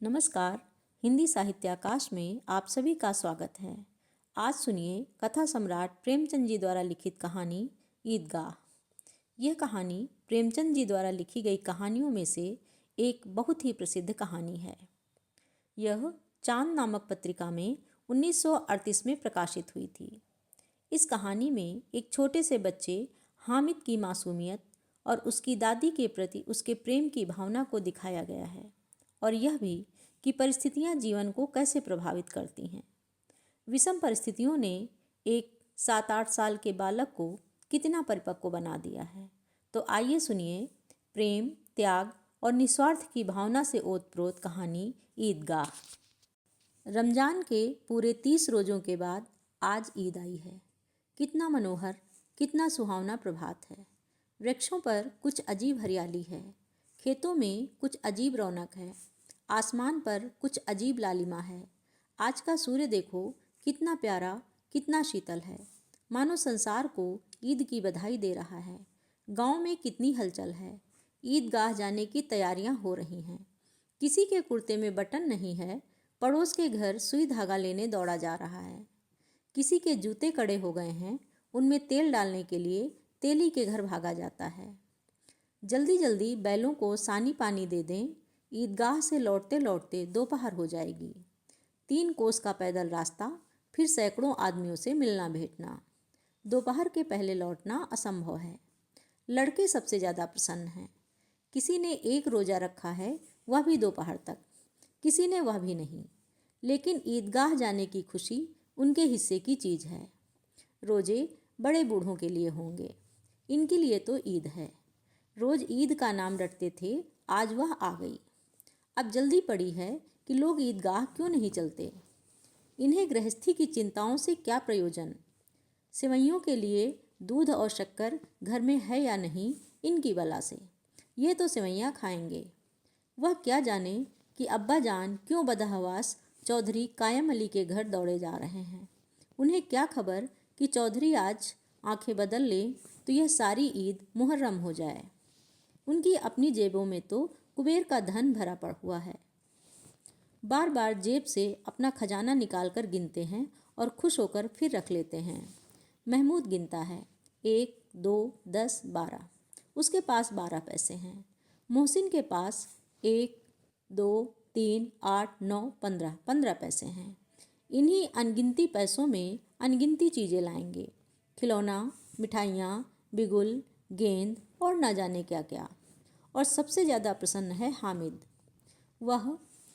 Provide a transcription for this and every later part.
नमस्कार। हिंदी साहित्याकाश में आप सभी का स्वागत है। आज सुनिए कथा सम्राट प्रेमचंद जी द्वारा लिखित कहानी ईदगाह। यह कहानी प्रेमचंद जी द्वारा लिखी गई कहानियों में से एक बहुत ही प्रसिद्ध कहानी है। यह चांद नामक पत्रिका में 1938 में प्रकाशित हुई थी। इस कहानी में एक छोटे से बच्चे हामिद की मासूमियत और उसकी दादी के प्रति उसके प्रेम की भावना को दिखाया गया है, और यह भी कि परिस्थितियां जीवन को कैसे प्रभावित करती हैं। विषम परिस्थितियों ने एक 7-8 साल के बालक को कितना परिपक्व बना दिया है। तो आइए सुनिए प्रेम, त्याग और निस्वार्थ की भावना से ओतप्रोत कहानी ईदगाह। रमजान के पूरे 30 रोज़ों के बाद आज ईद आई है। कितना मनोहर, कितना सुहावना प्रभात है। वृक्षों पर कुछ अजीब हरियाली है, खेतों में कुछ अजीब रौनक है, आसमान पर कुछ अजीब लालिमा है। आज का सूर्य देखो, कितना प्यारा, कितना शीतल है, मानो संसार को ईद की बधाई दे रहा है। गांव में कितनी हलचल है। ईदगाह जाने की तैयारियां हो रही हैं। किसी के कुर्ते में बटन नहीं है, पड़ोस के घर सुई धागा लेने दौड़ा जा रहा है। किसी के जूते कड़े हो गए हैं, उनमें तेल डालने के लिए तेली के घर भागा जाता है। जल्दी जल्दी बैलों को सानी पानी दे दें, ईदगाह से लौटते लौटते दोपहर हो जाएगी। 3 कोस का पैदल रास्ता, फिर सैकड़ों आदमियों से मिलना भेंटना। दोपहर के पहले लौटना असंभव है। लड़के सबसे ज़्यादा प्रसन्न हैं। किसी ने 1 रोज़ा रखा है, वह भी दोपहर तक, किसी ने वह भी नहीं। लेकिन ईदगाह जाने की खुशी उनके हिस्से की चीज़ है। रोज़े बड़े बूढ़ों के लिए होंगे, इनके लिए तो ईद है। रोज़ ईद का नाम रटते थे, आज वह आ गई। अब जल्दी पड़ी है कि लोग ईदगाह क्यों नहीं चलते। इन्हें गृहस्थी की चिंताओं से क्या प्रयोजन। सेवैयों के लिए दूध और शक्कर घर में है या नहीं, इनकी बला से। ये तो सेवैयाँ खाएंगे। वह क्या जाने कि अब्बा जान क्यों बदहवास चौधरी कायम अली के घर दौड़े जा रहे हैं। उन्हें क्या खबर कि चौधरी आज आंखें बदल ले तो यह सारी ईद मुहर्रम हो जाए। उनकी अपनी जेबों में तो कुबेर का धन भरा पड़ा हुआ है। बार बार जेब से अपना खजाना निकाल कर गिनते हैं और खुश होकर फिर रख लेते हैं। महमूद गिनता है, 1, 2, 10, 12। उसके पास 12 पैसे हैं। मोहसिन के पास 1, 2, 3, 8, 9, 15 पैसे हैं। इन्हीं अनगिनती पैसों में अनगिनती चीज़ें लाएंगे, खिलौना, मिठाइयाँ, बिगुल, गेंद और न जाने क्या क्या। और सबसे ज़्यादा प्रसन्न है हामिद। वह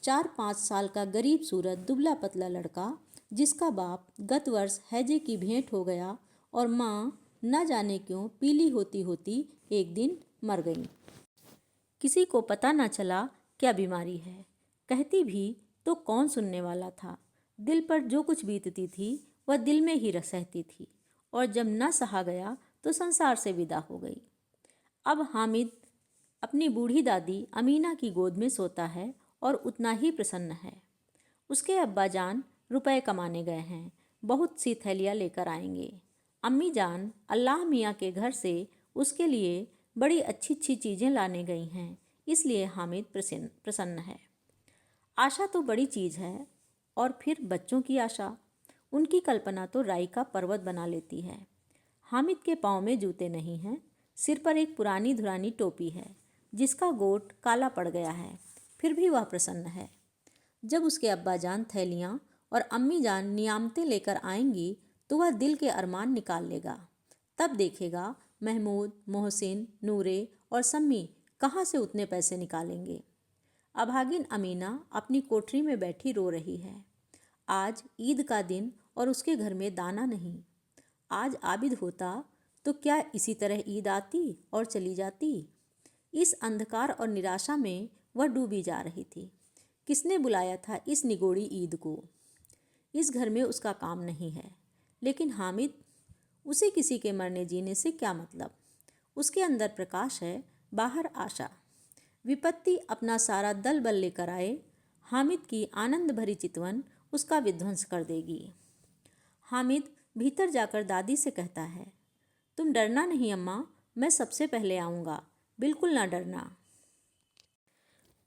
4-5 साल का गरीब सूरत दुबला पतला लड़का, जिसका बाप गत वर्ष हैजे की भेंट हो गया और माँ न जाने क्यों पीली होती होती एक दिन मर गई। किसी को पता न चला क्या बीमारी है। कहती भी तो कौन सुनने वाला था। दिल पर जो कुछ बीतती थी वह दिल में ही सहती थी, और जब न सहा गया तो संसार से विदा हो गई। अब हामिद अपनी बूढ़ी दादी अमीना की गोद में सोता है और उतना ही प्रसन्न है। उसके अब्बा जान रुपए कमाने गए हैं, बहुत सी थैलियाँ लेकर आएंगे। अम्मी जान अल्लाह मियाँ के घर से उसके लिए बड़ी अच्छी अच्छी चीज़ें लाने गई हैं, इसलिए हामिद प्रसन्न है। आशा तो बड़ी चीज़ है, और फिर बच्चों की आशा, उनकी कल्पना तो राई का पर्वत बना लेती है। हामिद के पाँव में जूते नहीं हैं, सिर पर एक पुरानी धुरानी टोपी है जिसका गोट काला पड़ गया है, फिर भी वह प्रसन्न है। जब उसके अब्बा जान थैलियाँ और अम्मी जान नियामतें लेकर आएंगी तो वह दिल के अरमान निकाल लेगा। तब देखेगा महमूद, मोहसिन, नूरे और सम्मी कहाँ से उतने पैसे निकालेंगे। अभागिन अमीना अपनी कोठरी में बैठी रो रही है। आज ईद का दिन और उसके घर में दाना नहीं। आज आबिद होता तो क्या इसी तरह ईद आती और चली जाती। इस अंधकार और निराशा में वह डूबी जा रही थी। किसने बुलाया था इस निगोड़ी ईद को। इस घर में उसका काम नहीं है, लेकिन हामिद, उसे किसी के मरने जीने से क्या मतलब। उसके अंदर प्रकाश है, बाहर आशा। विपत्ति अपना सारा दल बल लेकर आए, हामिद की आनंद भरी चितवन उसका विध्वंस कर देगी। हामिद भीतर जाकर दादी से कहता है, तुम डरना नहीं अम्मा, मैं सबसे पहले आऊँगा, बिल्कुल ना डरना।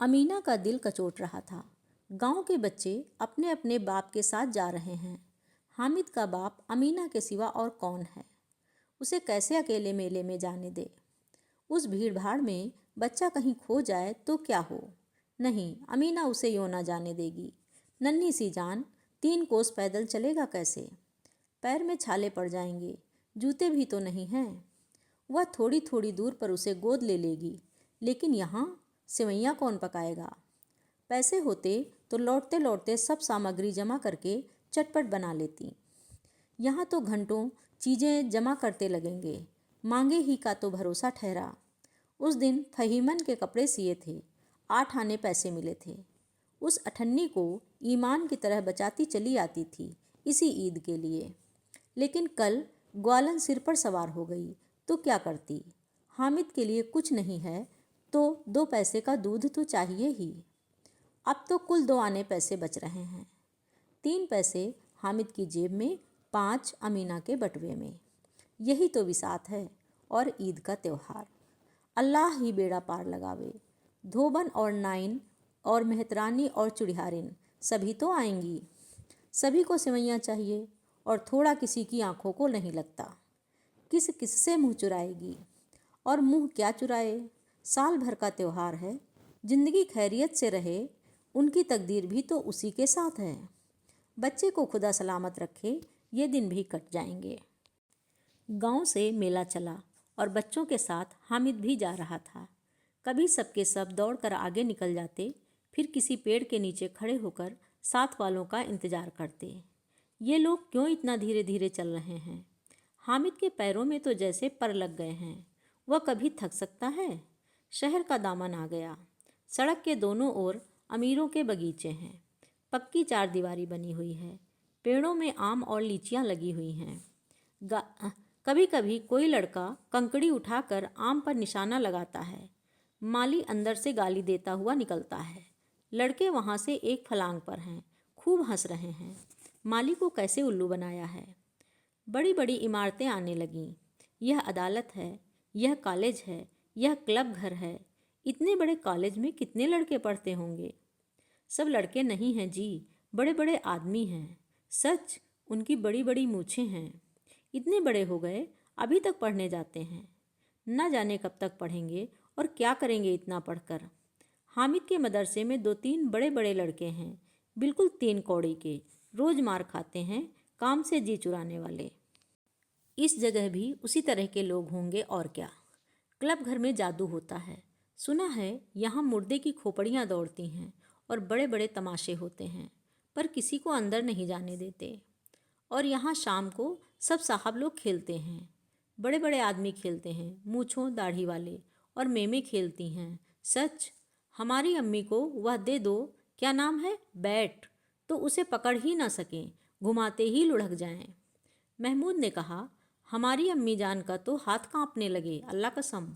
अमीना का दिल कचोट रहा था। गांव के बच्चे अपने अपने बाप के साथ जा रहे हैं। हामिद का बाप अमीना के सिवा और कौन है? उसे कैसे अकेले मेले में जाने दे? उस भीड़ भाड़ में बच्चा कहीं खो जाए तो क्या हो? नहीं, अमीना उसे यूं ना जाने देगी। नन्ही सी जान, 3 कोस पैदल चलेगा कैसे? पैर में छाले पड़ जाएंगे, जूते भी तो नहीं हैं। वह थोड़ी थोड़ी दूर पर उसे गोद ले लेगी, लेकिन यहाँ सेवैयाँ कौन पकाएगा? पैसे होते तो लौटते लौटते सब सामग्री जमा करके चटपट बना लेती। यहाँ तो घंटों चीज़ें जमा करते लगेंगे, मांगे ही का तो भरोसा ठहरा। उस दिन फहीमन के कपड़े सिए थे, 8 आने पैसे मिले थे। उस अठन्नी को ईमान की तरह बचाती चली आती थी इसी ईद के लिए। लेकिन कल ग्वालन सिर पर सवार हो गई तो क्या करती? हामिद के लिए कुछ नहीं है तो 2 पैसे का दूध तो चाहिए ही। अब तो कुल 2 आने पैसे बच रहे हैं। 3 पैसे हामिद की जेब में, 5 अमीना के बटुए में। यही तो विसात है और ईद का त्यौहार। अल्लाह ही बेड़ा पार लगावे। धोबन और नाइन और मेहतरानी और चुड़िहारिन सभी तो आएंगी। सभी को सेवैयाँ चाहिए और थोड़ा किसी की आंखों को नहीं लगता। किस किस से मुँह चुराएगी? और मुँह क्या चुराए? साल भर का त्यौहार है। जिंदगी खैरियत से रहे, उनकी तकदीर भी तो उसी के साथ है। बच्चे को खुदा सलामत रखे, ये दिन भी कट जाएंगे। गांव से मेला चला और बच्चों के साथ हामिद भी जा रहा था। कभी सबके सब दौड़कर आगे निकल जाते, फिर किसी पेड़ के नीचे खड़े होकर साथ वालों का इंतजार करते। ये लोग क्यों इतना धीरे धीरे चल रहे हैं? हामिद के पैरों में तो जैसे पर लग गए हैं। वह कभी थक सकता है? शहर का दामन आ गया। सड़क के दोनों ओर अमीरों के बगीचे हैं। पक्की 4 दीवारी बनी हुई है। पेड़ों में आम और लीचियां लगी हुई हैं। कभी कभी कोई लड़का कंकड़ी उठाकर आम पर निशाना लगाता है। माली अंदर से गाली देता हुआ निकलता है। लड़के वहाँ से एक फलांग पर हैं, खूब हंस रहे हैं। माली को कैसे उल्लू बनाया है। बड़ी बड़ी इमारतें आने लगीं। यह अदालत है, यह कॉलेज है, यह क्लब घर है। इतने बड़े कॉलेज में कितने लड़के पढ़ते होंगे? सब लड़के नहीं हैं जी, बड़े बड़े आदमी हैं। सच, उनकी बड़ी बड़ी मूछें हैं। इतने बड़े हो गए, अभी तक पढ़ने जाते हैं। न जाने कब तक पढ़ेंगे और क्या करेंगे इतना पढ़कर। हामिद के मदरसे में 2-3 बड़े बड़े लड़के हैं, बिल्कुल 3 कौड़ी के, रोज़ मार खाते हैं, काम से जी चुराने वाले। इस जगह भी उसी तरह के लोग होंगे और क्या। क्लब घर में जादू होता है। सुना है यहाँ मुर्दे की खोपड़ियाँ दौड़ती हैं और बड़े बड़े तमाशे होते हैं, पर किसी को अंदर नहीं जाने देते। और यहाँ शाम को सब साहब लोग खेलते हैं। बड़े बड़े आदमी खेलते हैं, मूँछों दाढ़ी वाले, और मेमे खेलती हैं। सच, हमारी अम्मी को वह दे दो, क्या नाम है, बैट, तो उसे पकड़ ही ना सकें, घुमाते ही लुढ़क जाएं। महमूद ने कहा, हमारी अम्मी जान का तो हाथ कांपने लगे, अल्लाह कसम।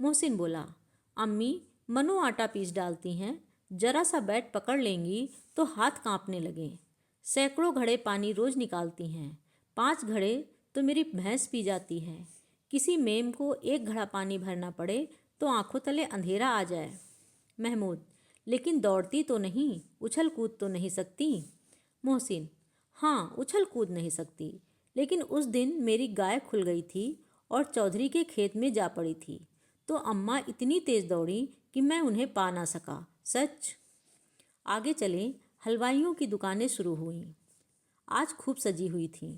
मोहसिन बोला, अम्मी मनो आटा पीस डालती हैं, जरा सा बैट पकड़ लेंगी तो हाथ कांपने लगे। सैकड़ों घड़े पानी रोज निकालती हैं, 5 घड़े तो मेरी भैंस पी जाती है। किसी मेम को 1 घड़ा पानी भरना पड़े तो आंखों तले अंधेरा आ जाए। महमूद, लेकिन दौड़ती तो नहीं, उछल कूद तो नहीं सकती। मोहसिन, हाँ, उछल कूद नहीं सकती, लेकिन उस दिन मेरी गाय खुल गई थी और चौधरी के खेत में जा पड़ी थी, तो अम्मा इतनी तेज़ दौड़ी कि मैं उन्हें पा ना सका। सच। आगे चलें, हलवाइयों की दुकानें शुरू हुईं। आज खूब सजी हुई थीं।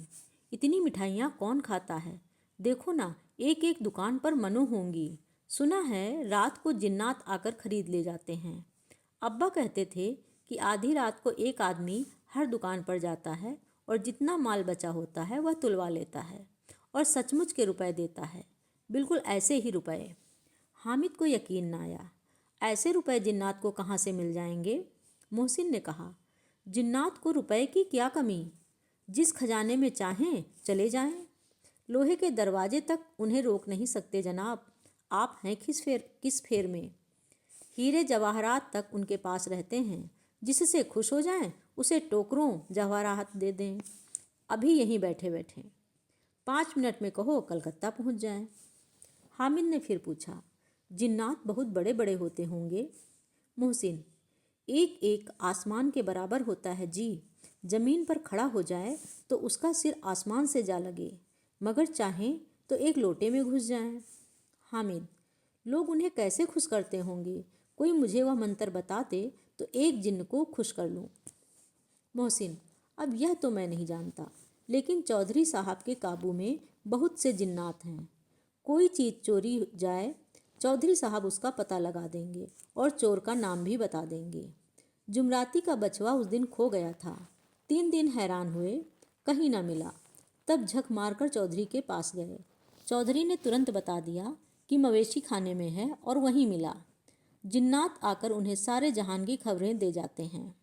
इतनी मिठाइयाँ कौन खाता है? देखो ना, एक एक दुकान पर मनो होंगी। सुना है रात को जिन्नात आकर खरीद ले जाते हैं। अब्बा कहते थे कि आधी रात को एक आदमी हर दुकान पर जाता है और जितना माल बचा होता है वह तुलवा लेता है और सचमुच के रुपए देता है, बिल्कुल ऐसे ही रुपए। हामिद को यकीन ना आया। ऐसे रुपए जिन्नात को कहाँ से मिल जाएंगे? मोहसिन ने कहा, जिन्नात को रुपए की क्या कमी, जिस खजाने में चाहें चले जाएं। लोहे के दरवाजे तक उन्हें रोक नहीं सकते जनाब। आप हैं किस फेर में। हीरे जवाहरात तक उनके पास रहते हैं। जिससे खुश हो जाएं उसे टोकरों जवाहरात दे दें, अभी यहीं बैठे बैठे। 5 मिनट में कहो कलकत्ता पहुंच जाएं। हामिद ने फिर पूछा, जिन्नात बहुत बड़े बड़े होते होंगे? मोहसिन, एक एक आसमान के बराबर होता है जी। जमीन पर खड़ा हो जाए तो उसका सिर आसमान से जा लगे, मगर चाहें तो एक लोटे में घुस जाएं। हामिद, लोग उन्हें कैसे खुश करते होंगे? कोई मुझे वह मंत्र बताते तो एक जिन्न को खुश कर लूं। मोहसिन, अब यह तो मैं नहीं जानता, लेकिन चौधरी साहब के काबू में बहुत से जिन्नात हैं। कोई चीज़ चोरी जाए, चौधरी साहब उसका पता लगा देंगे और चोर का नाम भी बता देंगे। जुमराती का बछवा उस दिन खो गया था। 3 दिन हैरान हुए, कहीं ना मिला। तब झक मारकर चौधरी के पास गए। चौधरी ने तुरंत बता दिया कि मवेशी खाने में है और वहीं मिला। जिन्नात आकर उन्हें सारे जहान की खबरें दे जाते हैं।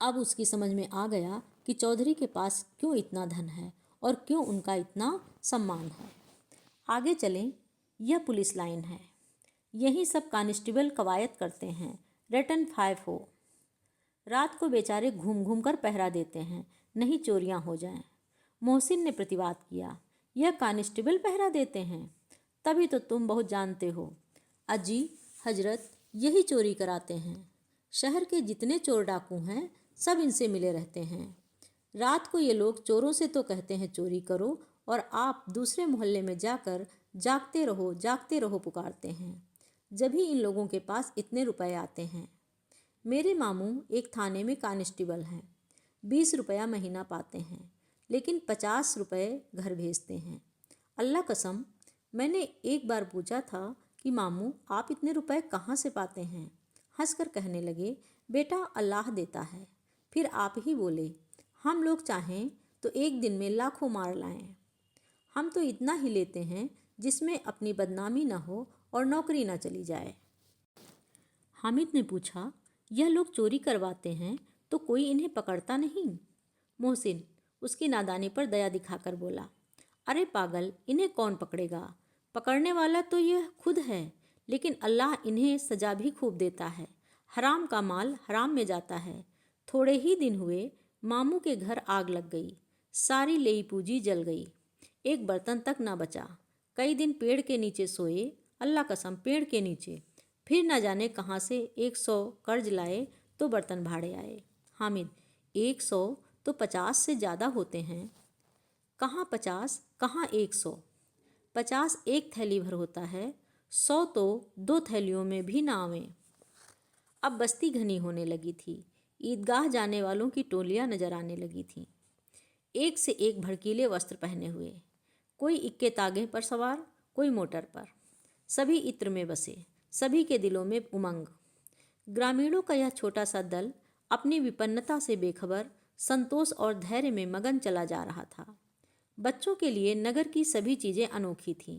अब उसकी समझ में आ गया कि चौधरी के पास क्यों इतना धन है और क्यों उनका इतना सम्मान है। आगे चलें, यह पुलिस लाइन है। यहीं सब कांस्टेबल कवायद करते हैं, रिटर्न 5 हो। रात को बेचारे घूम घूम कर पहरा देते हैं, नहीं चोरियां हो जाएं। मोहसिन ने प्रतिवाद किया, यह कांस्टेबल पहरा देते हैं? तभी तो तुम बहुत जानते हो। अजी हजरत, यही चोरी कराते हैं। शहर के जितने चोर डाकू हैं सब इनसे मिले रहते हैं। रात को ये लोग चोरों से तो कहते हैं चोरी करो, और आप दूसरे मोहल्ले में जाकर जागते रहो पुकारते हैं। जब ही इन लोगों के पास इतने रुपए आते हैं। मेरे मामू एक थाने में कांस्टेबल हैं, 20 रुपया महीना पाते हैं, लेकिन 50 रुपये घर भेजते हैं। अल्लाह कसम, मैंने एक बार पूछा था कि मामू आप इतने रुपए कहाँ से पाते हैं? हंसकर कहने लगे, बेटा अल्लाह देता है। फिर आप ही बोले, हम लोग चाहें तो एक दिन में लाखों मार लाएं। हम तो इतना ही लेते हैं जिसमें अपनी बदनामी न हो और नौकरी न चली जाए। हामिद ने पूछा, यह लोग चोरी करवाते हैं तो कोई इन्हें पकड़ता नहीं? मोहसिन उसकी नादानी पर दया दिखाकर बोला, अरे पागल, इन्हें कौन पकड़ेगा? पकड़ने वाला तो यह खुद है, लेकिन अल्लाह इन्हें सजा भी खूब देता है। हराम का माल हराम में जाता है। थोड़े ही दिन हुए, मामू के घर आग लग गई, सारी लेई पूंजी जल गई, एक बर्तन तक ना बचा। कई दिन पेड़ के नीचे सोए, अल्लाह कसम पेड़ के नीचे। फिर न जाने कहाँ से 100 कर्ज लाए तो बर्तन भाड़े आए। हामिद, 100 तो 50 से ज़्यादा होते हैं। कहाँ 50, कहाँ 100? 50 एक थैली भर होता है, 100 तो 2 थैलियों में भी ना आवे। अब बस्ती घनी होने लगी थी। ईदगाह जाने वालों की टोलियां नजर आने लगी थीं, एक से एक भड़कीले वस्त्र पहने हुए। कोई इक्के तागे पर सवार, कोई मोटर पर। सभी इत्र में बसे, सभी के दिलों में उमंग। ग्रामीणों का यह छोटा सा दल अपनी विपन्नता से बेखबर, संतोष और धैर्य में मगन चला जा रहा था। बच्चों के लिए नगर की सभी चीज़ें अनोखी थीं।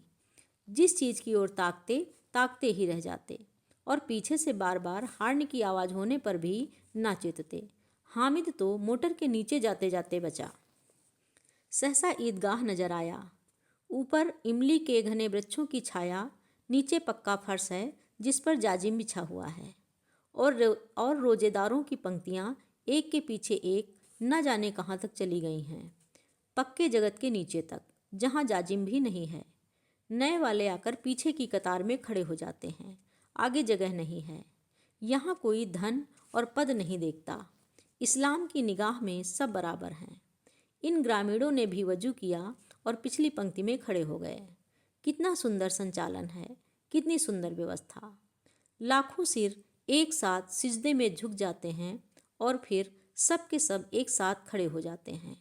जिस चीज़ की ओर ताकते ताकते ही रह जाते, और पीछे से बार बार हार्न की आवाज़ होने पर भी ना चेतते। हामिद तो मोटर के नीचे जाते जाते बचा। सहसा ईदगाह नजर आया। ऊपर इमली के घने वृक्षों की छाया, नीचे पक्का फर्श है जिस पर जाजिम बिछा हुआ है, और रोजेदारों की पंक्तियां एक के पीछे एक न जाने कहाँ तक चली गई हैं, पक्के जगत के नीचे तक, जहाँ जाजिम भी नहीं है। नए वाले आकर पीछे की कतार में खड़े हो जाते हैं। आगे जगह नहीं है। यहाँ कोई धन और पद नहीं देखता। इस्लाम की निगाह में सब बराबर हैं। इन ग्रामीणों ने भी वजू किया और पिछली पंक्ति में खड़े हो गए। कितना सुंदर संचालन है, कितनी सुंदर व्यवस्था। लाखों सिर एक साथ सिजदे में झुक जाते हैं और फिर सब के सब एक साथ खड़े हो जाते हैं,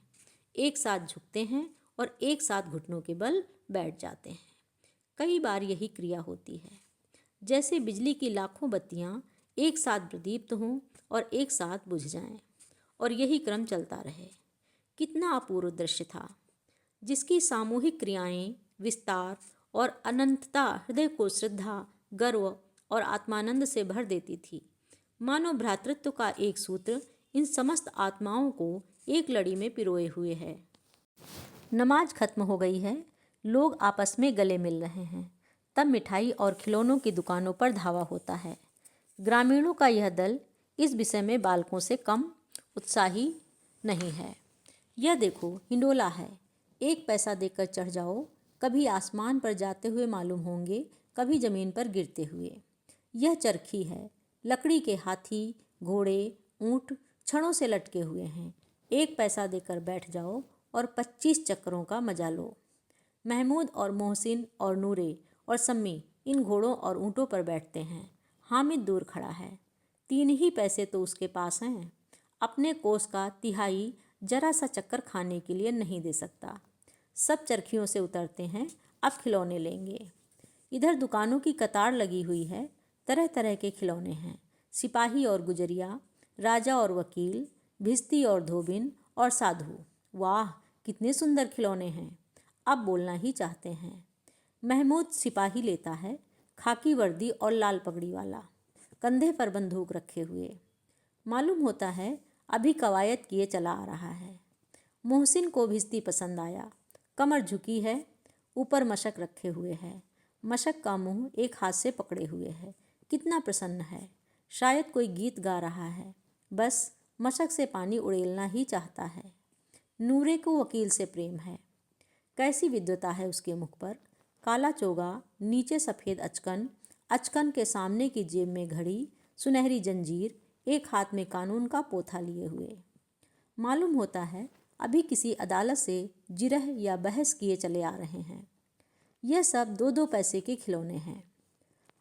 एक साथ झुकते हैं और एक साथ घुटनों के बल बैठ जाते हैं। कई बार यही क्रिया होती है, जैसे बिजली की लाखों बत्तियां एक साथ प्रदीप्त हों और एक साथ बुझ जाएं, और यही क्रम चलता रहे। कितना अपूर्व दृश्य था, जिसकी सामूहिक क्रियाएं, विस्तार और अनंतता हृदय को श्रद्धा, गर्व और आत्मानंद से भर देती थी। मानो भ्रातृत्व का एक सूत्र इन समस्त आत्माओं को एक लड़ी में पिरोए हुए है। नमाज खत्म हो गई है, लोग आपस में गले मिल रहे हैं। तब मिठाई और खिलौनों की दुकानों पर धावा होता है। ग्रामीणों का यह दल इस विषय में बालकों से कम उत्साही नहीं है। यह देखो, हिंडोला है, 1 पैसा देकर चढ़ जाओ, कभी आसमान पर जाते हुए मालूम होंगे, कभी जमीन पर गिरते हुए। यह चरखी है, लकड़ी के हाथी, घोड़े, ऊँट छड़ों से लटके हुए हैं। 1 पैसा देकर बैठ जाओ और 25 चक्करों का मजा लो। महमूद और मोहसिन और नूरे और सम्मी इन घोड़ों और ऊँटों पर बैठते हैं। हामिद दूर खड़ा है। 3 ही पैसे तो उसके पास हैं। अपने कोस का तिहाई जरा सा चक्कर खाने के लिए नहीं दे सकता। सब चरखियों से उतरते हैं, अब खिलौने लेंगे। इधर दुकानों की कतार लगी हुई है। तरह तरह के खिलौने हैं। सिपाही और गुजरिया, राजा और वकील, भिस्ती और धोबिन और साधु। वाह, कितने सुंदर खिलौने हैं। अब बोलना ही चाहते हैं। महमूद सिपाही लेता है, खाकी वर्दी और लाल पगड़ी वाला, कंधे पर बंदूक रखे हुए। मालूम होता है अभी कवायद किए चला आ रहा है। मोहसिन को भिस्ती पसंद आया। कमर झुकी है, ऊपर मशक रखे हुए है। मशक का मुंह एक हाथ से पकड़े हुए है। कितना प्रसन्न है, शायद कोई गीत गा रहा है। बस मशक से पानी उड़ेलना ही चाहता है। नूरे को वकील से प्रेम है। कैसी विद्वता है उसके मुख पर। काला चोगा, नीचे सफ़ेद अचकन, अचकन के सामने की जेब में घड़ी, सुनहरी जंजीर, एक हाथ में कानून का पोथा लिए हुए। मालूम होता है अभी किसी अदालत से जिरह या बहस किए चले आ रहे हैं। यह सब 2-2 पैसे के खिलौने हैं।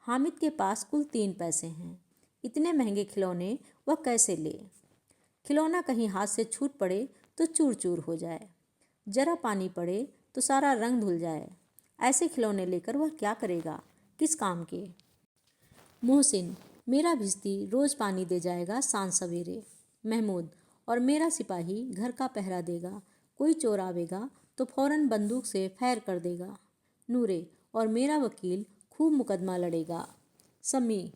हामिद के पास कुल 3 पैसे हैं। इतने महंगे खिलौने वह कैसे ले। खिलौना कहीं हाथ से छूट पड़े तो चूर चूर हो जाए, जरा पानी पड़े तो सारा रंग धुल जाए। ऐसे खिलौने लेकर वह क्या करेगा, किस काम के। मोहसिन, मेरा भिस्ती रोज पानी दे जाएगा सांझ सवेरे। महमूद, और मेरा सिपाही घर का पहरा देगा। कोई चोर आवेगा तो फौरन बंदूक से फैर कर देगा। नूरे, और मेरा वकील खूब मुकदमा लड़ेगा। सम्मी,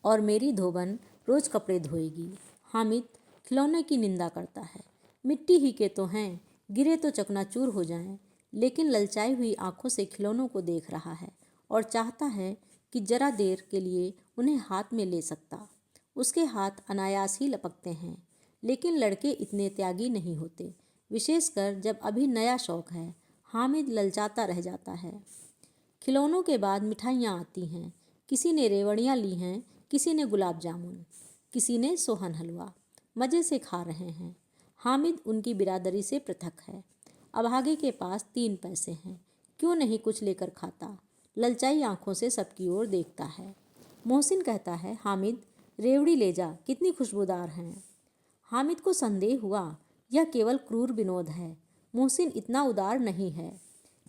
और मेरी धोबन रोज कपड़े धोएगी। हामिद खिलौने की निंदा करता है। मिट्टी ही के तो हैं, गिरे तो चकनाचूर हो जाएं। लेकिन ललचाई हुई आंखों से खिलौनों को देख रहा है और चाहता है कि जरा देर के लिए उन्हें हाथ में ले सकता। उसके हाथ अनायास ही लपकते हैं। लेकिन लड़के इतने त्यागी नहीं होते, विशेषकर जब अभी नया शौक है। हामिद ललचाता रह जाता है। खिलौनों के बाद मिठाइयाँ आती हैं। किसी ने रेवड़ियाँ ली हैं, किसी ने गुलाब जामुन, किसी ने सोहन हलवा। मज़े से खा रहे हैं। हामिद उनकी बिरादरी से पृथक है। अभागे के पास 3 पैसे हैं, क्यों नहीं कुछ लेकर खाता। ललचाई आंखों से सबकी ओर देखता है। मोहसिन कहता है, हामिद रेवड़ी ले जा, कितनी खुशबूदार हैं। हामिद को संदेह हुआ यह केवल क्रूर विनोद है। मोहसिन इतना उदार नहीं है,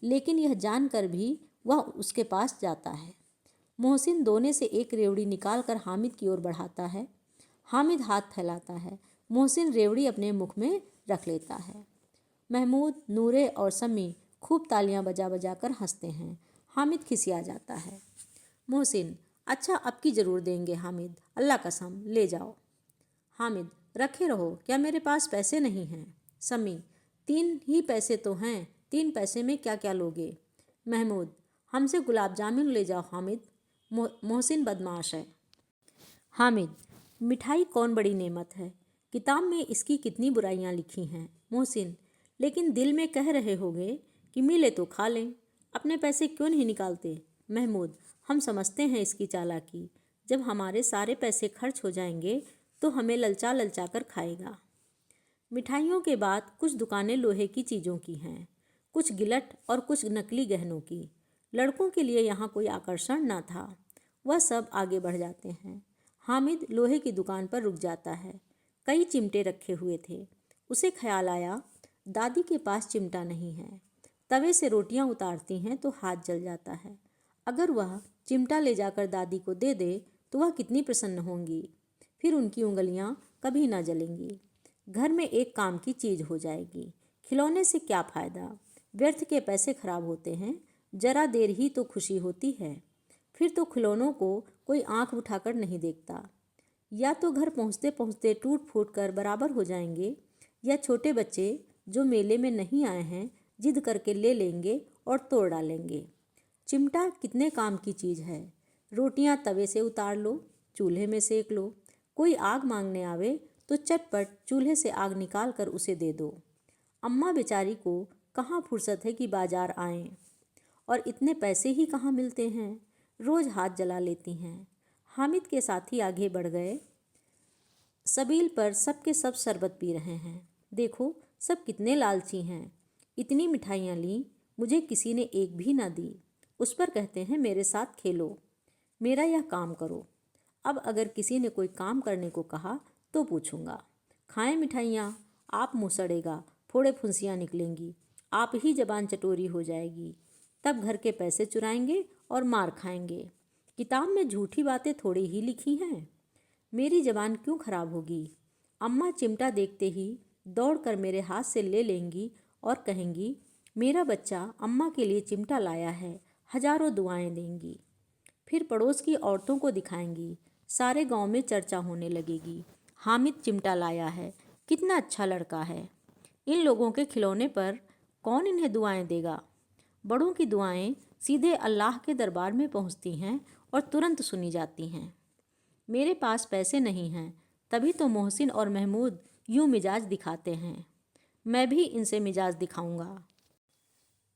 लेकिन यह जानकर भी वह उसके पास जाता है। मोहसिन दोने से एक रेवड़ी निकालकर हामिद की ओर बढ़ाता है। हामिद हाथ फैलाता है। मोहसिन रेवड़ी अपने मुख में रख लेता है। महमूद, नूरे और सम्मी खूब तालियां बजा बजा कर हंसते हैं। हामिद खिसिया जाता है। मोहसिन, अच्छा अब की ज़रूर देंगे हामिद, अल्लाह कसम, ले जाओ। हामिद, रखे रहो, क्या मेरे पास पैसे नहीं हैं। सम्मी, 3 ही पैसे तो हैं, 3 पैसे में क्या क्या लोगे। महमूद, हमसे गुलाब जामुन ले जाओ हामिद। मोहसिन बदमाश है। हामिद, मिठाई कौन बड़ी नेमत है, किताब में इसकी कितनी बुराइयां लिखी हैं। मोहसिन, लेकिन दिल में कह रहे होगे कि मिले तो खा लें, अपने पैसे क्यों नहीं निकालते। महमूद, हम समझते हैं इसकी चालाकी, जब हमारे सारे पैसे खर्च हो जाएंगे तो हमें ललचा ललचा कर खाएगा। मिठाइयों के बाद कुछ दुकानें लोहे की चीज़ों की हैं, कुछ गिलट और कुछ नकली गहनों की। लड़कों के लिए यहाँ कोई आकर्षण न था। वह सब आगे बढ़ जाते हैं। हामिद लोहे की दुकान पर रुक जाता है। कई चिमटे रखे हुए थे। उसे ख्याल आया दादी के पास चिमटा नहीं है। तवे से रोटियां उतारती हैं तो हाथ जल जाता है। अगर वह चिमटा ले जाकर दादी को दे दे तो वह कितनी प्रसन्न होंगी। फिर उनकी उंगलियां कभी ना जलेंगी। घर में एक काम की चीज़ हो जाएगी। खिलौने से क्या फ़ायदा, व्यर्थ के पैसे खराब होते हैं। जरा देर ही तो खुशी होती है, फिर तो खिलौनों को कोई आंख उठाकर नहीं देखता। या तो घर पहुंचते पहुंचते टूट फूट कर बराबर हो जाएंगे, या छोटे बच्चे जो मेले में नहीं आए हैं जिद करके ले लेंगे और तोड़ डालेंगे। चिमटा कितने काम की चीज़ है। रोटियां तवे से उतार लो, चूल्हे में सेक लो। कोई आग मांगने आवे तो चटपट चूल्हे से आग निकाल कर उसे दे दो। अम्मा बेचारी को कहाँ फुर्सत है कि बाजार आएं, और इतने पैसे ही कहाँ मिलते हैं। रोज़ हाथ जला लेती हैं। हामिद के साथी आगे बढ़ गए। सबील पर सबके सब शरबत पी रहे हैं। देखो सब कितने लालची हैं। इतनी मिठाइयाँ लीं, मुझे किसी ने एक भी ना दी। उस पर कहते हैं मेरे साथ खेलो, मेरा यह काम करो। अब अगर किसी ने कोई काम करने को कहा तो पूछूंगा। खाएं मिठाइयाँ, आप मुँह सड़ेगा, फोड़े फुंसियाँ निकलेंगी, आप ही जबान चटोरी हो जाएगी। तब घर के पैसे चुराएंगे और मार खाएंगे। किताब में झूठी बातें थोड़ी ही लिखी हैं। मेरी जबान क्यों खराब होगी। अम्मा चिमटा देखते ही दौड़कर मेरे हाथ से ले लेंगी और कहेंगी मेरा बच्चा अम्मा के लिए चिमटा लाया है, हजारों दुआएं देंगी। फिर पड़ोस की औरतों को दिखाएंगी, सारे गांव में चर्चा होने लगेगी, हामिद चिमटा लाया है, कितना अच्छा लड़का है। इन लोगों के खिलौने पर कौन इन्हें दुआएं देगा। बड़ों की दुआएं सीधे अल्लाह के दरबार में पहुंचती हैं और तुरंत सुनी जाती हैं। मेरे पास पैसे नहीं हैं, तभी तो मोहसिन और महमूद यूं मिजाज दिखाते हैं। मैं भी इनसे मिजाज दिखाऊंगा।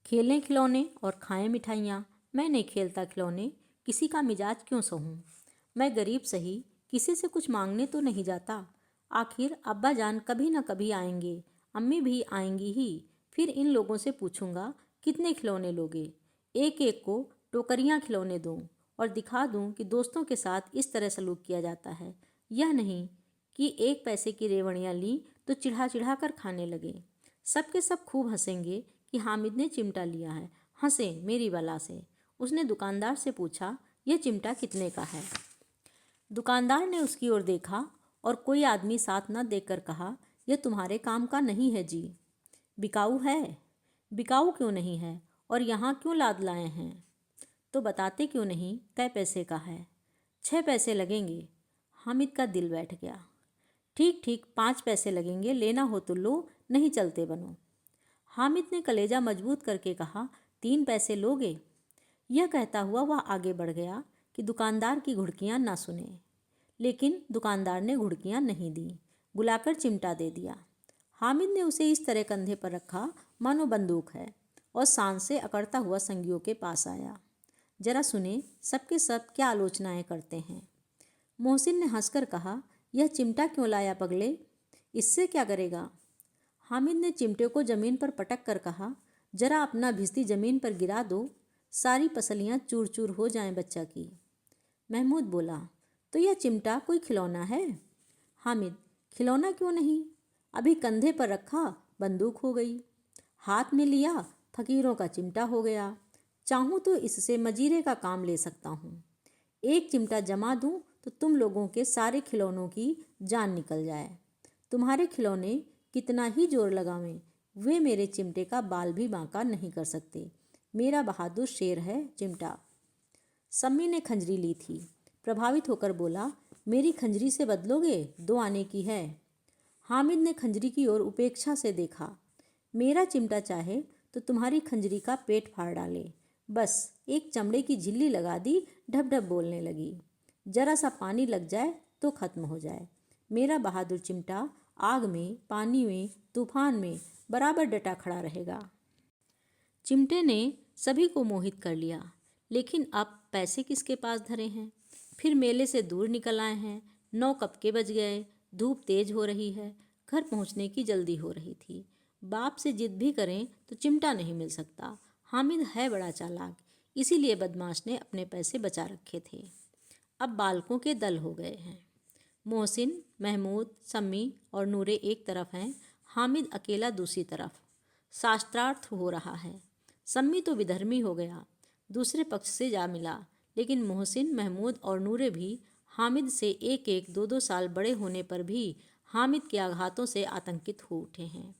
खेलें खिलौने और खाएं मिठाइयाँ। मैं नहीं खेलता खिलौने, किसी का मिजाज क्यों सहूँ। मैं गरीब सही, किसी से कुछ मांगने तो नहीं जाता। आखिर अब्बा जान कभी ना कभी आएंगे, अम्मी भी आएंगी ही। फिर इन लोगों से पूछूंगा कितने खिलौने लोगे। एक एक को टोकरियाँ खिलौने दूँ और दिखा दूँ कि दोस्तों के साथ इस तरह सलूक किया जाता है। यह नहीं कि एक पैसे की रेवड़ियाँ लीं तो चिढ़ा चिढ़ा कर खाने लगे। सबके सब खूब हंसेंगे कि हामिद ने चिमटा लिया है। हंसे मेरी बला से। उसने दुकानदार से पूछा यह चिमटा कितने का है। दुकानदार ने उसकी ओर देखा और कोई आदमी साथ न देखकर कहा यह तुम्हारे काम का नहीं है जी। बिकाऊ है। बिकाऊ क्यों नहीं है और यहाँ क्यों लाद लाए हैं। तो बताते क्यों नहीं कै पैसे का है। 6 पैसे लगेंगे। हामिद का दिल बैठ गया। ठीक ठीक 5 पैसे लगेंगे, लेना हो तो लो, नहीं चलते बनो। हामिद ने कलेजा मजबूत करके कहा 3 पैसे लोगे। यह कहता हुआ वह आगे बढ़ गया कि दुकानदार की घुड़कियाँ ना सुने। लेकिन दुकानदार ने घुड़कियाँ नहीं दी, बुलाकर चिमटा दे दिया। हामिद ने उसे इस तरह कंधे पर रखा मानो बंदूक है और सांस से अकड़ता हुआ संगियों के पास आया। जरा सुने सबके सब क्या आलोचनाएं करते हैं। मोहसिन ने हंसकर कहा यह चिमटा क्यों लाया पगले, इससे क्या करेगा। हामिद ने चिमटे को जमीन पर पटक कर कहा जरा अपना भिस्ती जमीन पर गिरा दो, सारी पसलियाँ चूर चूर हो जाएं बच्चा की। महमूद बोला तो यह चिमटा कोई खिलौना है। हामिद खिलौना क्यों नहीं, अभी कंधे पर रखा बंदूक हो गई, हाथ में लिया फकीरों का चिमटा हो गया। चाहूँ तो इससे मजीरे का काम ले सकता हूँ। एक चिमटा जमा दूँ तो तुम लोगों के सारे खिलौनों की जान निकल जाए। तुम्हारे खिलौने कितना ही जोर लगावें, वे मेरे चिमटे का बाल भी बांका नहीं कर सकते। मेरा बहादुर शेर है चिमटा। सम्मी ने खंजरी ली थी, प्रभावित होकर बोला मेरी खंजरी से बदलोगे, 2 आने की है। हामिद ने खंजरी की ओर उपेक्षा से देखा। मेरा चिमटा चाहे तो तुम्हारी खंजरी का पेट फाड़ डाले। बस एक चमड़े की झिल्ली लगा दी, ढप ढप बोलने लगी। जरा सा पानी लग जाए तो खत्म हो जाए। मेरा बहादुर चिमटा आग में, पानी में, तूफान में बराबर डटा खड़ा रहेगा। चिमटे ने सभी को मोहित कर लिया, लेकिन अब पैसे किसके पास धरे हैं। फिर मेले से दूर निकल आए हैं। 9 कब के बज गए, धूप तेज हो रही है, घर पहुंचने की जल्दी हो रही थी। बाप से जिद भी करें तो चिमटा नहीं मिल सकता। हामिद है बड़ा चालाक, इसीलिए बदमाश ने अपने पैसे बचा रखे थे। अब बालकों के दल हो गए हैं। मोहसिन, महमूद, सम्मी और नूरे एक तरफ हैं, हामिद अकेला दूसरी तरफ। शास्त्रार्थ हो रहा है। सम्मी तो विधर्मी हो गया, दूसरे पक्ष से जा मिला, लेकिन मोहसिन, महमूद और नूरे भी हामिद से 1-1, 2-2 साल बड़े होने पर भी हामिद के आघातों से आतंकित हो उठे हैं।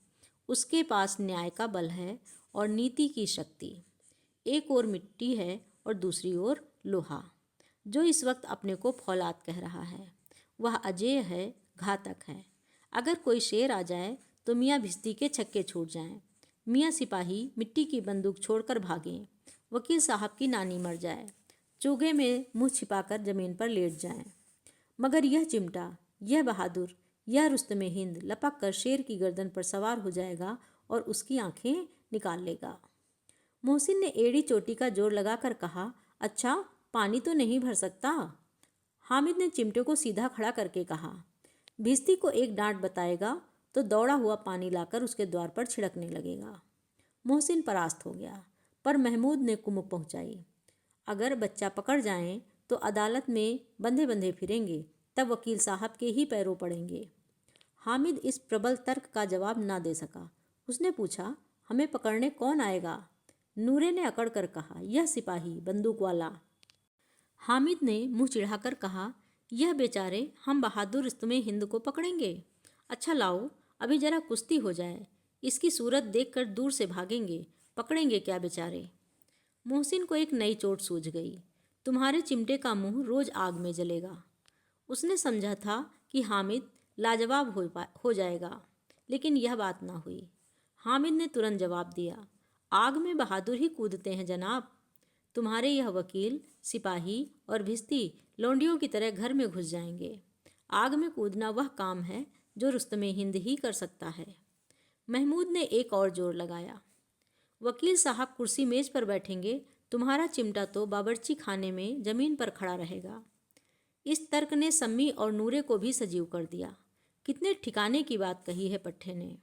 उसके पास न्याय का बल है और नीति की शक्ति। एक ओर मिट्टी है और दूसरी ओर लोहा, जो इस वक्त अपने को फौलाद कह रहा है। वह अजेय है, घातक है। अगर कोई शेर आ जाए तो मियाँ भिस्ती के छक्के छूट जाएं, मियाँ सिपाही मिट्टी की बंदूक छोड़कर भागें, वकील साहब की नानी मर जाए, चूगे में मुंह छिपाकर जमीन पर लेट जाएं। मगर यह चिमटा, यह बहादुर, यह रुस्तमे हिंद लपक कर शेर की गर्दन पर सवार हो जाएगा और उसकी आंखें निकाल लेगा। मोहसिन ने एड़ी चोटी का जोर लगाकर कहा अच्छा पानी तो नहीं भर सकता। हामिद ने चिमटे को सीधा खड़ा करके कहा। भिस्ती को एक डांट बताएगा तो दौड़ा हुआ पानी लाकर उसके द्वार पर छिड़कने लगेगा। मोहसिन परास्त हो गया, पर महमूद ने कुमुक पहुंचाई। अगर बच्चा पकड़ जाएं तो अदालत में बंधे बंधे फिरेंगे, तब वकील साहब के ही पैरों पड़ेंगे। हामिद इस प्रबल तर्क का जवाब ना दे सका। उसने पूछा, हमें पकड़ने कौन आएगा? नूरे ने अकड़ कर कहा, यह सिपाही, बंदूक वाला। हामिद ने मुंह चिढ़ाकर कहा, यह बेचारे हम बहादुर रुस्तमे हिंद को पकड़ेंगे? अच्छा लाओ, अभी जरा कुश्ती हो जाए, इसकी सूरत देखकर दूर से भागेंगे, पकड़ेंगे क्या बेचारे। मोहसिन को एक नई चोट सूझ गई। तुम्हारे चिमटे का मुंह रोज आग में जलेगा। उसने समझा था कि हामिद लाजवाब हो जाएगा, लेकिन यह बात ना हुई। हामिद ने तुरंत जवाब दिया, आग में बहादुर ही कूदते हैं जनाब। तुम्हारे यह वकील, सिपाही और भिस्ती लौंडियों की तरह घर में घुस जाएंगे। आग में कूदना वह काम है जो रुस्तमे हिंद ही कर सकता है। महमूद ने एक और जोर लगाया। वकील साहब कुर्सी मेज पर बैठेंगे, तुम्हारा चिमटा तो बावर्ची खाने में जमीन पर खड़ा रहेगा। इस तर्क ने सम्मी और नूरे को भी सजीव कर दिया। कितने ठिकाने की बात कही है पट्टे ने।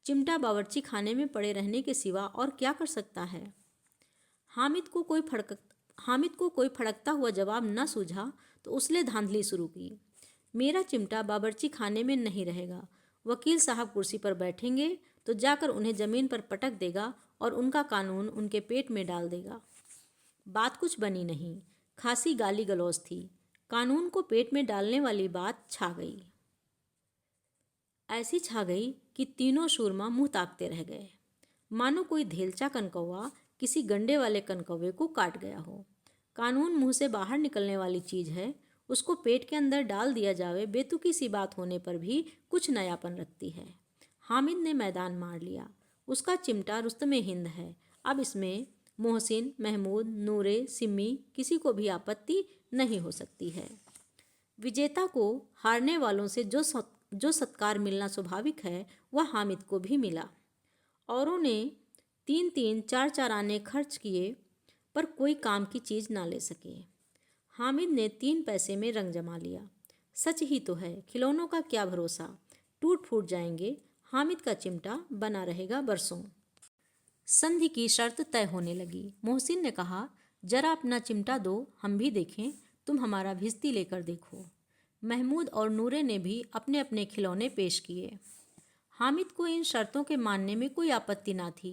चिमटा बावर्ची खाने में पड़े रहने के सिवा और क्या कर सकता है? हामिद को कोई फड़कता हुआ जवाब न सूझा तो उसने धांधली शुरू की। मेरा चिमटा बावर्ची खाने में नहीं रहेगा। वकील साहब कुर्सी पर बैठेंगे तो जाकर उन्हें जमीन पर पटक देगा और उनका कानून उनके पेट में डाल देगा। बात कुछ बनी नहीं, खासी गाली गलौज थी। कानून को पेट में डालने वाली बात छा गई। ऐसी छा गई कि तीनों शूरमा मुंह ताकते रह गए, मानो कोई धेलचा कनकौवा किसी गंडे वाले कनकौवे को काट गया हो। कानून मुंह से बाहर निकलने वाली चीज है, उसको पेट के अंदर डाल दिया जावे बेतुकी सी बात होने पर भी कुछ नयापन रखती है। हामिद ने मैदान मार लिया। उसका चिमटा रुस्तमे हिंद है। अब इसमें मोहसिन, महमूद, नूरे, सिम्मी किसी को भी आपत्ति नहीं हो सकती है। विजेता को हारने वालों से जो सत्कार मिलना स्वाभाविक है, वह हामिद को भी मिला। औरों ने 3-3, 4-4 आने खर्च किए, पर कोई काम की चीज़ ना ले सके। हामिद ने 3 पैसे में रंग जमा लिया। सच ही तो है, खिलौनों का क्या भरोसा, टूट फूट जाएंगे। हामिद का चिमटा बना रहेगा बरसों। संधि की शर्त तय होने लगी। मोहसिन ने कहा, जरा अपना चिमटा दो, हम भी देखें। तुम हमारा भिस्ती लेकर देखो। महमूद और नूरे ने भी अपने अपने खिलौने पेश किए। हामिद को इन शर्तों के मानने में कोई आपत्ति ना थी।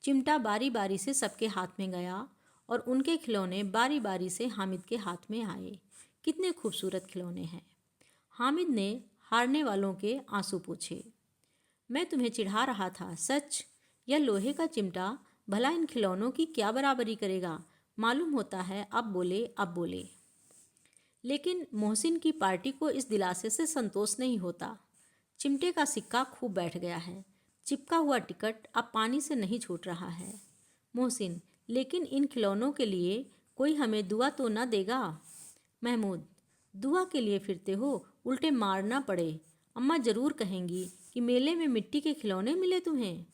चिमटा बारी बारी से सबके हाथ में गया और उनके खिलौने बारी बारी से हामिद के हाथ में आए। कितने खूबसूरत खिलौने हैं। हामिद ने हारने वालों के आंसू पूछे। मैं तुम्हें चिढ़ा रहा था, सच। यह लोहे का चिमटा भला इन खिलौनों की क्या बराबरी करेगा? मालूम होता है अब बोले। लेकिन मोहसिन की पार्टी को इस दिलासे से संतोष नहीं होता। चिमटे का सिक्का खूब बैठ गया है। चिपका हुआ टिकट अब पानी से नहीं छूट रहा है। मोहसिन, लेकिन इन खिलौनों के लिए कोई हमें दुआ तो न देगा? महमूद, दुआ के लिए फिरते हो, उल्टे मारना पड़े। अम्मा जरूर कहेंगी कि मेले में मिट्टी के खिलौने मिले तुम्हें।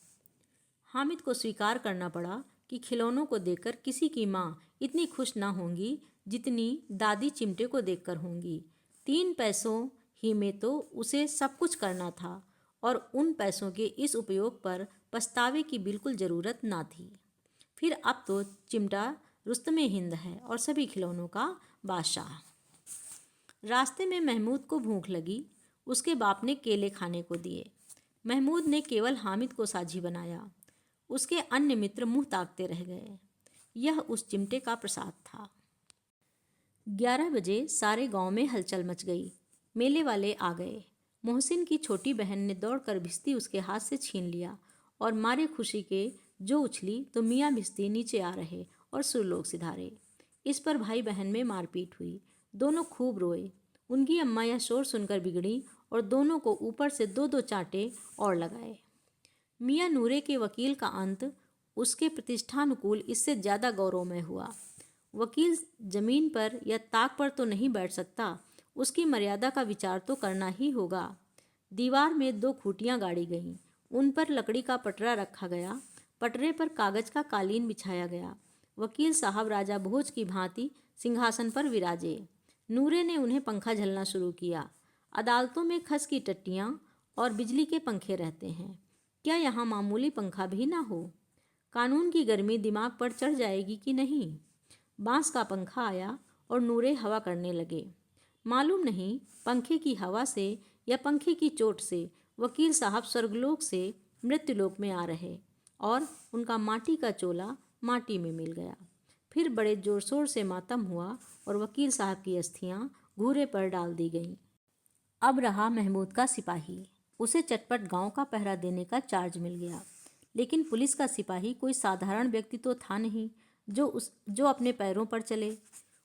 हामिद को स्वीकार करना पड़ा कि खिलौनों को देखकर किसी की माँ इतनी खुश ना होंगी जितनी दादी चिमटे को देखकर होंगी। 3 पैसों ही में तो उसे सब कुछ करना था और उन पैसों के इस उपयोग पर पछतावे की बिल्कुल ज़रूरत ना थी। फिर अब तो चिमटा रुस्तमे हिंद है और सभी खिलौनों का बादशाह। रास्ते में महमूद को भूख लगी। उसके बाप ने केले खाने को दिए। महमूद ने केवल हामिद को साझी बनाया। उसके अन्य मित्र मुंह ताकते रह गए। यह उस चिमटे का प्रसाद था। 11 बजे सारे गांव में हलचल मच गई। मेले वाले आ गए। मोहसिन की छोटी बहन ने दौड़कर भिस्ती उसके हाथ से छीन लिया और मारे खुशी के जो उछली तो मियाँ भिस्ती नीचे आ रहे और सुरलोक सिधारे। इस पर भाई बहन में मारपीट हुई। दोनों खूब रोए। उनकी अम्मा यह शोर सुनकर बिगड़ी और दोनों को ऊपर से 2-2 चांटे और लगाए। मियाँ नूरे के वकील का अंत उसके प्रतिष्ठानुकूल इससे ज़्यादा गौरवमय हुआ। वकील जमीन पर या ताक पर तो नहीं बैठ सकता, उसकी मर्यादा का विचार तो करना ही होगा। दीवार में 2 खूंटियाँ गाड़ी गईं। उन पर लकड़ी का पटरा रखा गया। पटरे पर कागज का कालीन बिछाया गया। वकील साहब राजा भोज की भांति सिंहासन पर विराजे। नूरे ने उन्हें पंखा झलना शुरू किया। अदालतों में खस की टट्टियाँ और बिजली के पंखे रहते हैं, क्या यहाँ मामूली पंखा भी ना हो? कानून की गर्मी दिमाग पर चढ़ जाएगी कि नहीं? बांस का पंखा आया और नूरे हवा करने लगे। मालूम नहीं पंखे की हवा से या पंखे की चोट से वकील साहब स्वर्गलोक से मृत्युलोक में आ रहे और उनका माटी का चोला माटी में मिल गया। फिर बड़े जोर शोर से मातम हुआ और वकील साहब की अस्थियां घूरे पर डाल दी गईं। अब रहा महमूद का सिपाही। उसे चटपट गांव का पहरा देने का चार्ज मिल गया। लेकिन पुलिस का सिपाही कोई साधारण व्यक्ति तो था नहीं जो अपने पैरों पर चले।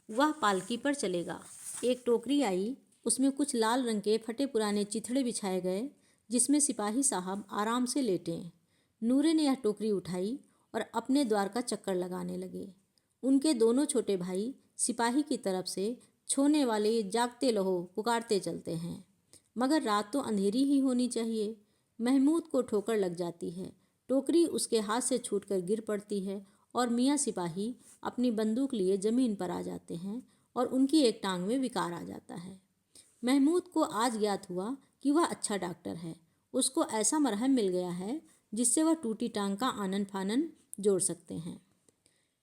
वह पालकी पर चलेगा। एक टोकरी आई, उसमें कुछ लाल रंग के फटे पुराने चिथड़े बिछाए गए जिसमें सिपाही साहब आराम से लेटे। नूरे ने यह टोकरी उठाई और अपने द्वार का चक्कर लगाने लगे। उनके दोनों छोटे भाई सिपाही की तरफ से छोने वाले जागते रहो पुकारते चलते हैं, मगर रात तो अंधेरी ही होनी चाहिए। महमूद को ठोकर लग जाती है, टोकरी उसके हाथ से छूटकर गिर पड़ती है और मियाँ सिपाही अपनी बंदूक लिए ज़मीन पर आ जाते हैं और उनकी एक टांग में विकार आ जाता है। महमूद को आज ज्ञात हुआ कि वह अच्छा डॉक्टर है। उसको ऐसा मरहम मिल गया है जिससे वह टूटी टांग का आनन फानन जोड़ सकते हैं।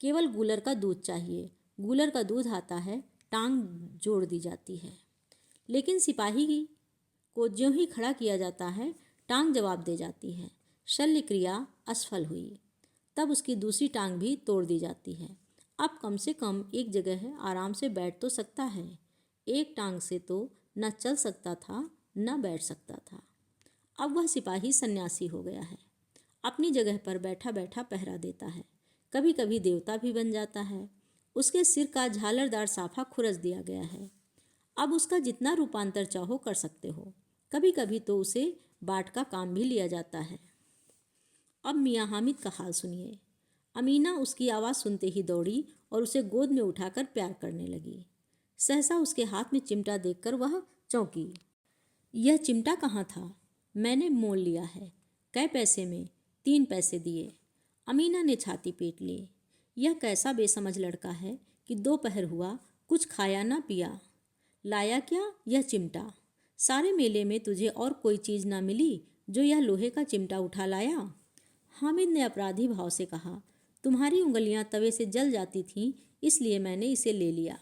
केवल गूलर का दूध चाहिए, गूलर का दूध आता है, टांग जोड़ दी जाती है। लेकिन सिपाही को ज्यों ही खड़ा किया जाता है, टांग जवाब दे जाती है। शल्य क्रिया असफल हुई। तब उसकी दूसरी टांग भी तोड़ दी जाती है। अब कम से कम एक जगह है, आराम से बैठ तो सकता है। एक टांग से तो न चल सकता था न बैठ सकता था। अब वह सिपाही सन्यासी हो गया है। अपनी जगह पर बैठा बैठा पहरा देता है। कभी कभी देवता भी बन जाता है। उसके सिर का झालरदार साफा खुरच दिया गया है। अब उसका जितना रूपांतर चाहो कर सकते हो। कभी कभी तो उसे बाट का काम भी लिया जाता है। अब मियाँ हामिद का हाल सुनिए। अमीना उसकी आवाज़ सुनते ही दौड़ी और उसे गोद में उठाकर प्यार करने लगी। सहसा उसके हाथ में चिमटा देखकर वह चौंकी। यह चिमटा कहाँ था? मैंने मोल लिया है। कै पैसे में? 3 पैसे दिए। अमीना ने छाती पीट ली। यह कैसा बेसमझ लड़का है कि दोपहर हुआ कुछ खाया ना पिया। लाया क्या? यह चिमटा। सारे मेले में तुझे और कोई चीज़ ना मिली जो यह लोहे का चिमटा उठा लाया? हामिद ने अपराधी भाव से कहा, तुम्हारी उंगलियां तवे से जल जाती थीं, इसलिए मैंने इसे ले लिया।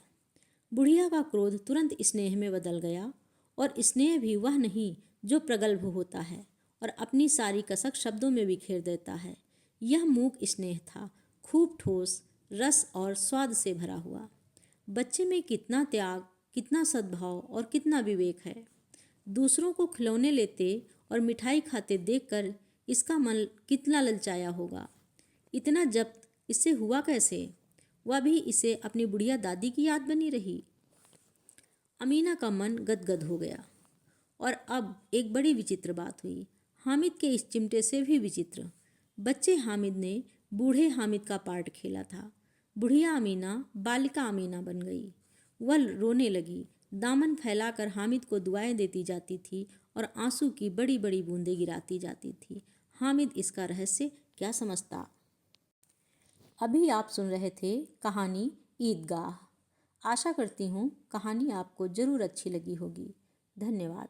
बुढ़िया का क्रोध तुरंत स्नेह में बदल गया, और स्नेह भी वह नहीं जो प्रगल्भ होता है और अपनी सारी कसक शब्दों में बिखेर देता है। यह मूक स्नेह था, खूब ठोस, रस और स्वाद से भरा हुआ। बच्चे में कितना त्याग, कितना सद्भाव और कितना विवेक है। दूसरों को खिलौने लेते और मिठाई खाते देखकर इसका मन कितना ललचाया होगा। इतना जब्त इससे हुआ कैसे? वह भी इसे अपनी बुढ़िया दादी की याद बनी रही। अमीना का मन गदगद हो गया। और अब एक बड़ी विचित्र बात हुई। हामिद के इस चिमटे से भी विचित्र। बच्चे हामिद ने बूढ़े हामिद का पार्ट खेला था। बुढ़िया अमीना बालिका अमीना बन गई। वह रोने लगी, दामन फैलाकर हामिद को दुआएं देती जाती थी और आंसू की बड़ी बड़ी बूंदें गिराती जाती थी। हामिद इसका रहस्य क्या समझता? अभी आप सुन रहे थे कहानी ईदगाह। आशा करती हूँ कहानी आपको ज़रूर अच्छी लगी होगी। धन्यवाद।